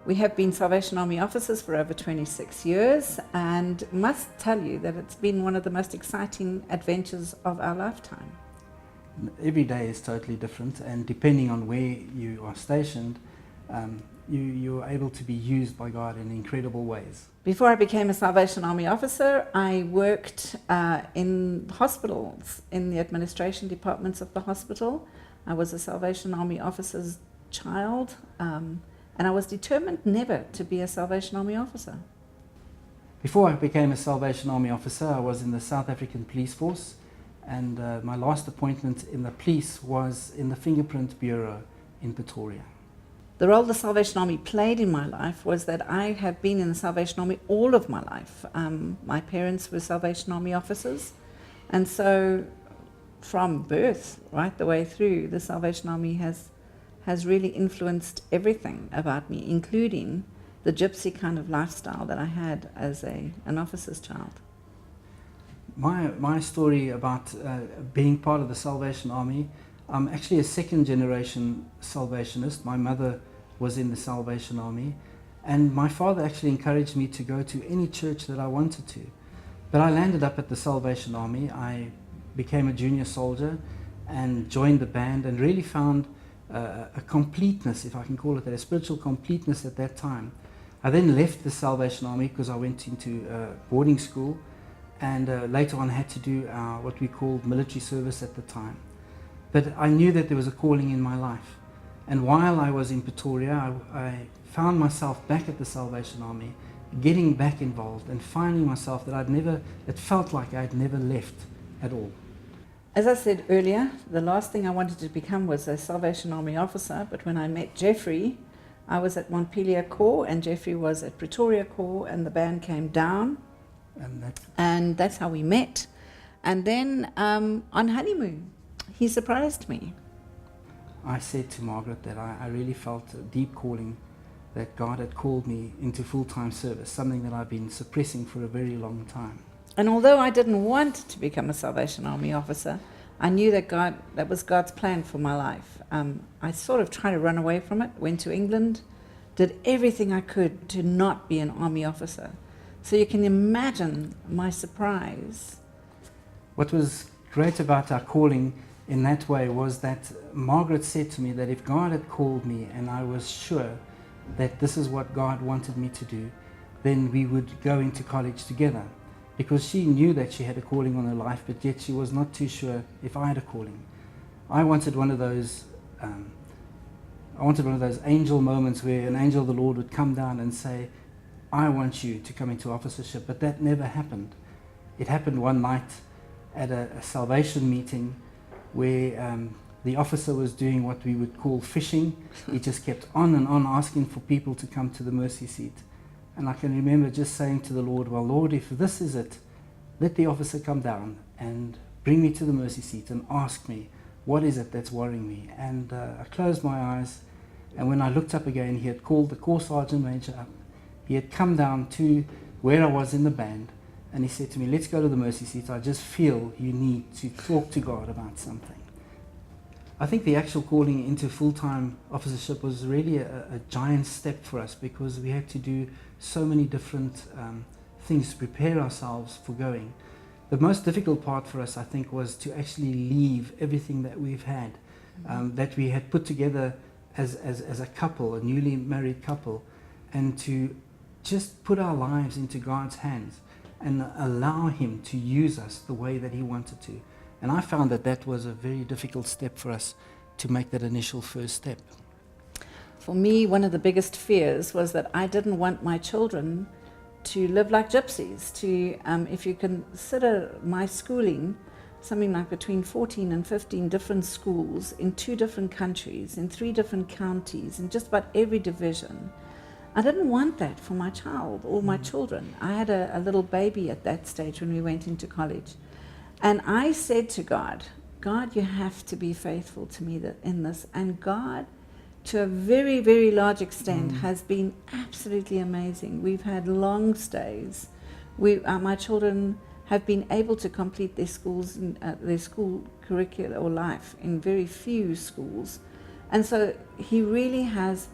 We have been Salvation Army officers for over 26 years and must tell you that it's been one of the most exciting adventures of our lifetime. Every day is totally different, and depending on where you are stationed, you're able to be used by God in incredible ways. Before I became a Salvation Army officer, I worked in hospitals, in the administration departments of the hospital. I was a Salvation Army officer's child, and I was determined never to be a Salvation Army officer. Before I became a Salvation Army officer, I was in the South African Police Force, and my last appointment in the police was in the Fingerprint Bureau in Pretoria. The role the Salvation Army played in my life was that I have been in the Salvation Army all of my life. My parents were Salvation Army officers, and so from birth right the way through, the Salvation Army has really influenced everything about me, including the gypsy kind of lifestyle that I had as an officer's child. My story about being part of the Salvation Army, I'm actually a second generation Salvationist. My mother was in the Salvation Army, and my father actually encouraged me to go to any church that I wanted to. But I landed up at the Salvation Army. I became a junior soldier and joined the band, and really found a completeness, if I can call it that, a spiritual completeness at that time. I then left the Salvation Army because I went into boarding school, and later on had to do what we called military service at the time. But I knew that there was a calling in my life. And while I was in Pretoria, I found myself back at the Salvation Army, getting back involved and finding myself that it felt like I'd never left at all. As I said earlier, the last thing I wanted to become was a Salvation Army officer, but when I met Jeffrey, I was at Montpelier Corps and Jeffrey was at Pretoria Corps, and the band came down, and that's how we met. And then on honeymoon, he surprised me. I said to Margaret that I really felt a deep calling, that God had called me into full-time service, something that I've been suppressing for a very long time. And although I didn't want to become a Salvation Army officer, I knew that was God's plan for my life. I sort of tried to run away from it, went to England, did everything I could to not be an army officer. So you can imagine my surprise. What was great about our calling in that way was that Margaret said to me that if God had called me and I was sure that this is what God wanted me to do, then we would go into college together. Because she knew that she had a calling on her life, but yet she was not too sure if I had a calling. I wanted one of those angel moments where an angel of the Lord would come down and say, I want you to come into officership, but that never happened. It happened one night at a salvation meeting where the officer was doing what we would call fishing. He just kept on and on asking for people to come to the mercy seat. And I can remember just saying to the Lord, well, Lord, if this is it, let the officer come down and bring me to the mercy seat and ask me, what is it that's worrying me? And I closed my eyes, and when I looked up again, he had called the Corps Sergeant Major up. He had come down to where I was in the band, and he said to me, let's go to the mercy seat. I just feel you need to talk to God about something. I think the actual calling into full-time officership was really a giant step for us, because we had to do so many different things to prepare ourselves for going. The most difficult part for us, I think, was to actually leave everything that we've had, that we had put together as a couple, a newly married couple, and to just put our lives into God's hands and allow Him to use us the way that He wanted to. And I found that was a very difficult step for us to make that initial first step. For me, one of the biggest fears was that I didn't want my children to live like gypsies. If you consider my schooling, something like between 14 and 15 different schools in 2 different countries, in 3 different counties, in just about every division, I didn't want that for my child or my children. I had a little baby at that stage when we went into college. And I said to God, you have to be faithful to me in this. And God, to a very, very large extent, has been absolutely amazing. We've had long stays. My children have been able to complete their their school curricula or life in very few schools. And so He really has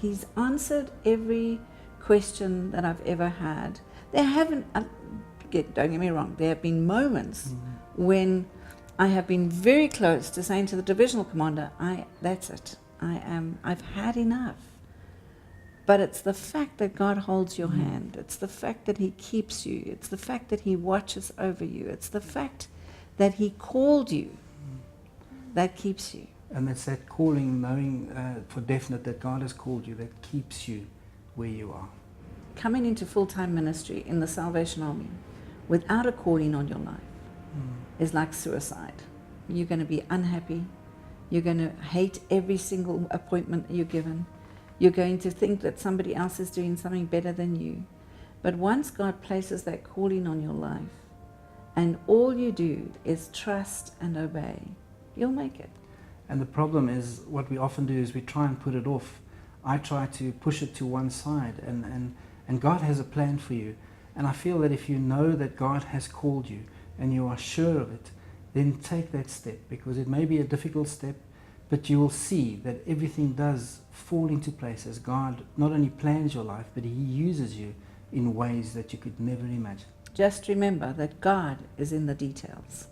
He's answered every question that I've ever had. There haven't, don't get me wrong, there have been moments when I have been very close to saying to the divisional commander, that's it. I've had enough. But it's the fact that God holds your hand. It's the fact that He keeps you. It's the fact that He watches over you. It's the fact that He called you that keeps you. And it's that calling, knowing for definite that God has called you, that keeps you where you are. Coming into full-time ministry in the Salvation Army without a calling on your life is like suicide. You're going to be unhappy. You're going to hate every single appointment you're given. You're going to think that somebody else is doing something better than you. But once God places that calling on your life, and all you do is trust and obey, you'll make it. And the problem is, what we often do is we try and put it off. I try to push it to one side, and God has a plan for you. And I feel that if you know that God has called you, and you are sure of it, then take that step, because it may be a difficult step, but you will see that everything does fall into place as God not only plans your life, but He uses you in ways that you could never imagine. Just remember that God is in the details.